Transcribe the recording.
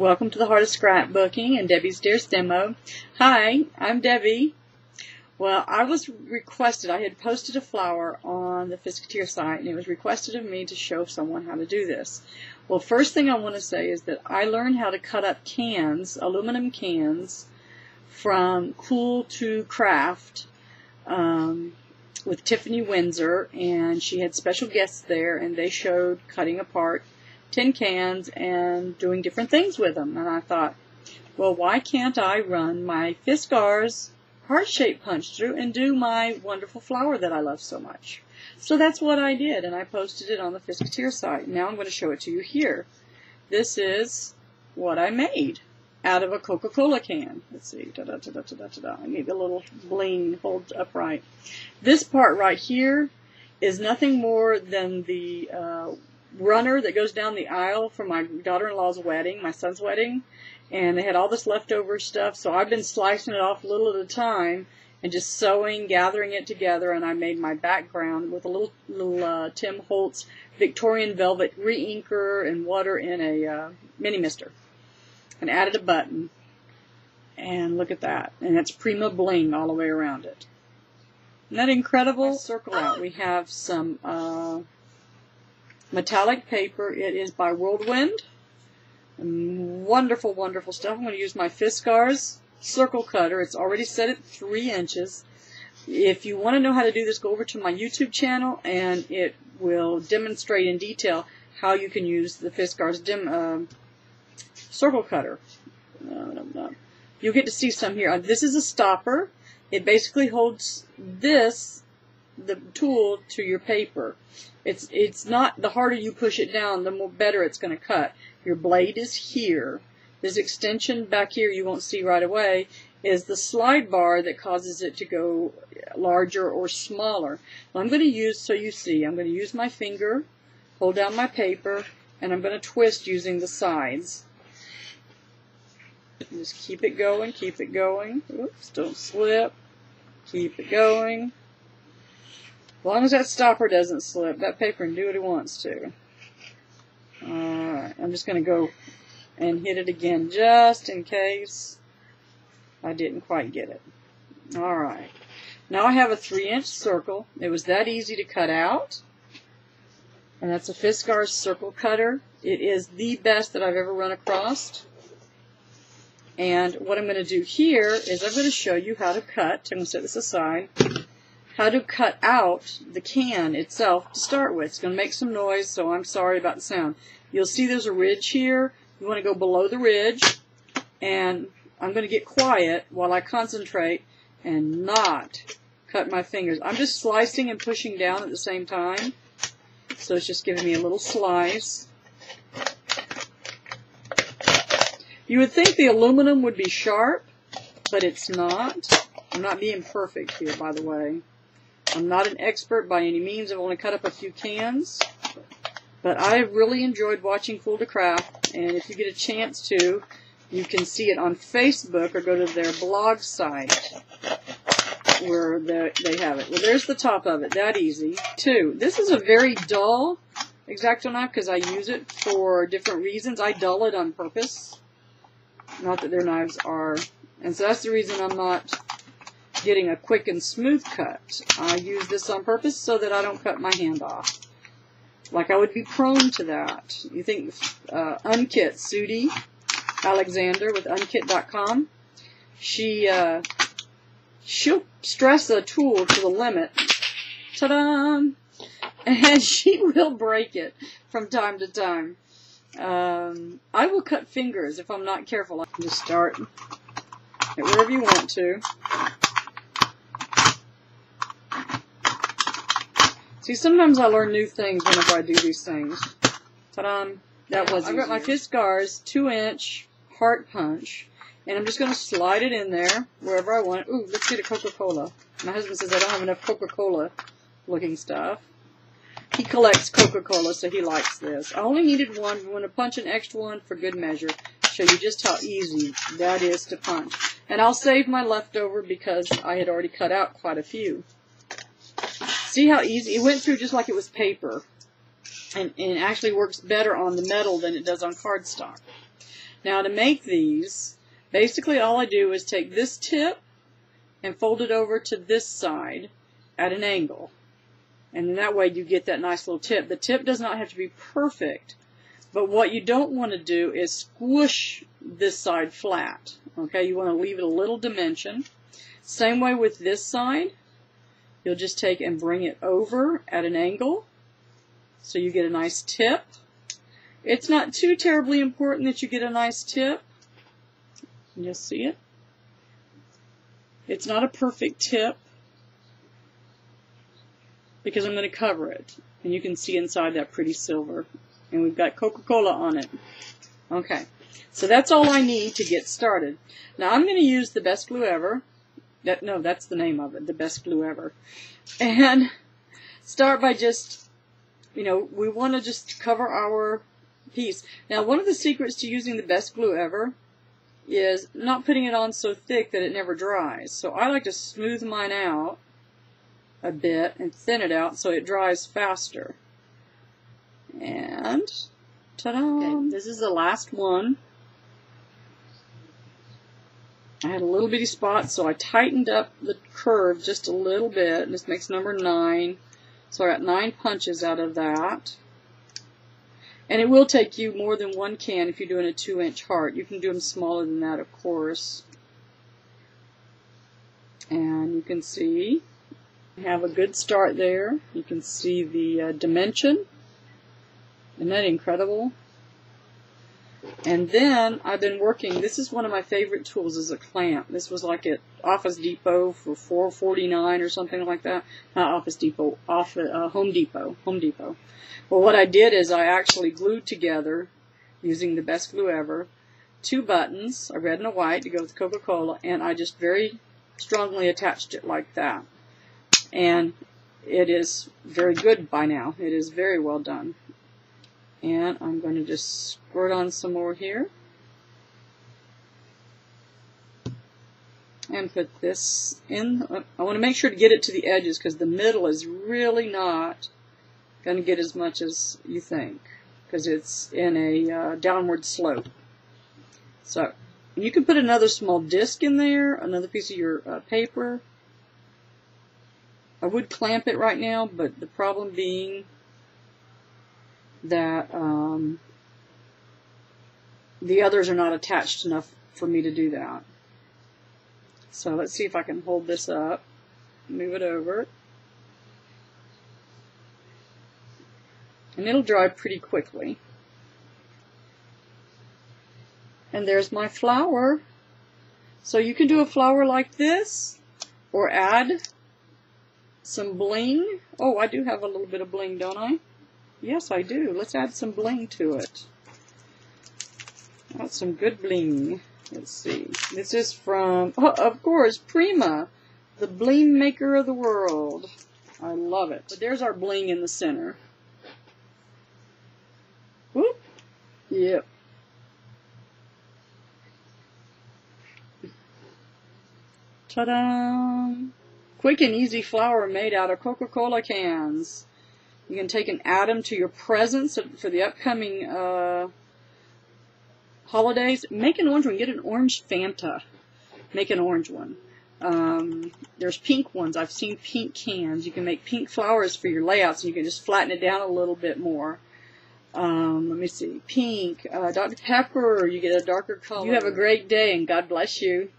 Welcome to the Heart of Scrapbooking and Debbie's Dearest Demo. Hi, I'm Debbie. Well, I was requested, I had posted a flower on the Fisketeer site, and it was requested of me to show someone how to do this. Well, first thing I want to say is that I learned how to cut up cans, aluminum cans, from Cool to Craft with Tiffany Windsor, and she had special guests there, and they showed cutting apart tin cans and doing different things with them. And I thought, well, why can't I run my Fiskars heart-shaped punch through and do my wonderful flower that I love so much? So that's what I did, and I posted it on the Fisketeer site. Now I'm going to show it to you here. This is what I made out of a Coca-Cola can. Let's see. I need a little bling hold upright. This part right here is nothing more than the runner that goes down the aisle for my daughter-in-law's wedding, my son's wedding, and they had all this leftover stuff, so I've been slicing it off a little at a time and just sewing, gathering it together, and I made my background with a little Tim Holtz Victorian Velvet re-inker and water in a mini mister, and added a button, and look at that, and it's Prima Bling all the way around it. Isn't that incredible? Circle out. We have some metallic paper. It is by Whirlwind. Wonderful, wonderful stuff. I'm going to use my Fiskars circle cutter. It's already set at 3 inches. If you want to know how to do this, go over to my YouTube channel, and it will demonstrate in detail how you can use the Fiskars circle cutter. You'll get to see some here. This is a stopper. It basically holds the tool to your paper. It's not, the harder you push it down, the more better it's going to cut. Your blade is here. This extension back here you won't see right away is the slide bar that causes it to go larger or smaller. Well, I'm going to use, so you see, I'm going to use my finger, hold down my paper, and I'm going to twist using the sides. Just keep it going, keep it going. Oops, don't slip. Keep it going. As long as that stopper doesn't slip, that paper can do what it wants to. Alright, I'm just going to go and hit it again just in case I didn't quite get it. Alright, now I have a 3-inch circle. It was that easy to cut out. And that's a Fiskars circle cutter. It is the best that I've ever run across. And what I'm going to do here is I'm going to show you how to cut. I'm going to set this aside. How to cut out the can itself to start with. It's going to make some noise, so I'm sorry about the sound. You'll see there's a ridge here. You want to go below the ridge, and I'm going to get quiet while I concentrate and not cut my fingers. I'm just slicing and pushing down at the same time, so it's just giving me a little slice. You would think the aluminum would be sharp, but it's not. I'm not being perfect here, by the way. I'm not an expert by any means. I've only cut up a few cans. But I really enjoyed watching Cool to Craft. And if you get a chance to, you can see it on Facebook or go to their blog site where they have it. Well, there's the top of it. That easy. 2. This is a very dull X-Acto knife because I use it for different reasons. I dull it on purpose. Not that their knives are. And so that's the reason I'm not getting a quick and smooth cut. I use this on purpose so that I don't cut my hand off. Like I would be prone to that. You think Unkit, Sudie Alexander with unkit.com, she'll stress a tool to the limit. Ta-da! And she will break it from time to time. I will cut fingers if I'm not careful. I can just start at wherever you want to. See, sometimes I learn new things whenever I do these things. Ta-da! That was easier. I've got my Fiskars 2-inch heart punch, and I'm just going to slide it in there wherever I want it. Ooh, let's get a Coca-Cola. My husband says I don't have enough Coca-Cola looking stuff. He collects Coca-Cola, so he likes this. I only needed one. I'm going to punch an extra one for good measure. Show you just how easy that is to punch. And I'll save my leftover because I had already cut out quite a few. See how easy? It went through just like it was paper. And it actually works better on the metal than it does on cardstock. Now to make these, basically all I do is take this tip and fold it over to this side at an angle. And then that way you get that nice little tip. The tip does not have to be perfect, but what you don't want to do is squish this side flat. Okay, you want to leave it a little dimension. Same way with this side. You'll just take and bring it over at an angle so you get a nice tip. It's not too terribly important that you get a nice tip. You'll see it. It's not a perfect tip because I'm going to cover it. And you can see inside that pretty silver. And we've got Coca-Cola on it. Okay, so that's all I need to get started. Now I'm going to use the best glue ever. No, that's the name of it, the best glue ever. And start by just, we want to just cover our piece. Now one of the secrets to using the best glue ever is not putting it on so thick that it never dries. So I like to smooth mine out a bit and thin it out so it dries faster. And ta-da! Okay, this is the last one. I had a little bitty spot, so I tightened up the curve just a little bit. This makes number 9. So I got 9 punches out of that. And it will take you more than one can if you're doing a 2-inch heart. You can do them smaller than that, of course. And you can see you have a good start there. You can see the dimension. Isn't that incredible? And then I've been working, this is one of my favorite tools, is a clamp. This was like at Office Depot for $4.49 or something like that. Not Office Depot, Home Depot. Well, what I did is I actually glued together, using the best glue ever, 2 buttons, a red and a white to go with Coca-Cola, and I just very strongly attached it like that. And it is very good by now. It is very well done. And I'm going to just squirt on some more here. And put this in. I want to make sure to get it to the edges because the middle is really not going to get as much as you think because it's in a downward slope. So you can put another small disc in there, another piece of your paper. I would clamp it right now, but the problem being that the others are not attached enough for me to do that. So let's see if I can hold this up, move it over, and it'll dry pretty quickly. And there's my flower. So you can do a flower like this, or add some bling. Oh, I do have a little bit of bling, don't I? Yes, I do. Let's add some bling to it. Got some good bling. Let's see. This is from, oh, of course, Prima, the bling maker of the world. I love it. But there's our bling in the center. Whoop. Yep. Ta-da! Quick and easy flower made out of Coca-Cola cans. You can take and add them to your presents for the upcoming holidays. Make an orange one. Get an orange Fanta. Make an orange one. There's pink ones. I've seen pink cans. You can make pink flowers for your layouts, and you can just flatten it down a little bit more. Let me see. Pink. Dr. Pepper. You get a darker color. You have a great day, and God bless you.